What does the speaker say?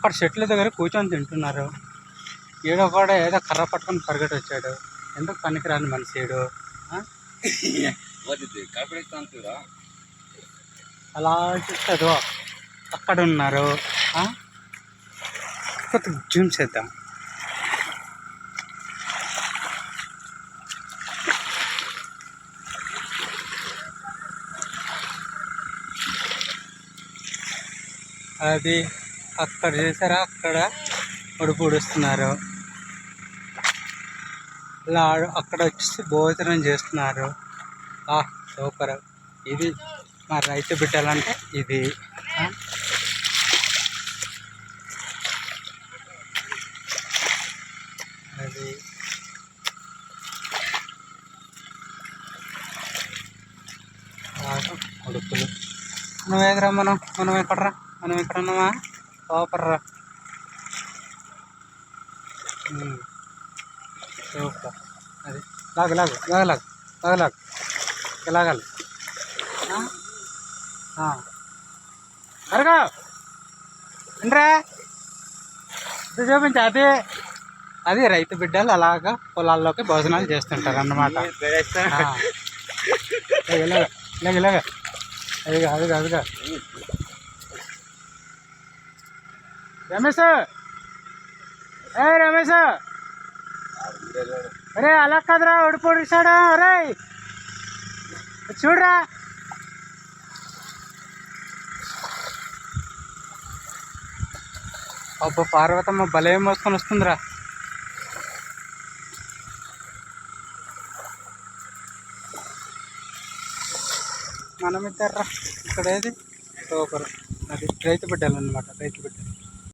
అక్కడ చెట్ల దగ్గర కూర్చొని తింటున్నారు. ఈడో కూడా ఏదో కర్ర పట్టుకొని పరిగెట్టి వచ్చాడు. ఎందుకు పనికిరాని మనిషి ఈడు. అలా చూస్తాడు. అక్కడ ఉన్నారు. కొద్దిగా జూమ్ చేద్దాం. అది అక్కడ చేశారా, అక్కడ పొడుస్తున్నారు. ఇలా అక్కడ వచ్చి భోజనం చేస్తున్నారు. సూపర్. ఇది మా రైతు బిడ్డలంటే ఇది. అది కొడుకులు. మనం ఎదురా, మనం ఎక్కడరా, మనం ఇక్కడ ఉన్నామా? సూపర్ రా. సూపర్. అది లాగలాగాలి. అరగా అండ్రా ఇది చూపించ. అది రైతు బిడ్డలు అలాగా పొలాల్లోకి భోజనాలు చేస్తుంటారు అన్నమాట. ఇలాగ అదిగా రమేష్, రమేష్, అరే అలా కదరా, ఒడిపోడిస్తాడా? అరే చూడరా. అబ్బా పార్వతమ్మ భలే మోసుకొని వస్తుందిరా. మనమిద్దర్రా ఇక్కడ. ఏది సూపర్. అది రైతు బిడ్డలు అన్నమాట, రైతు బిడ్డలు.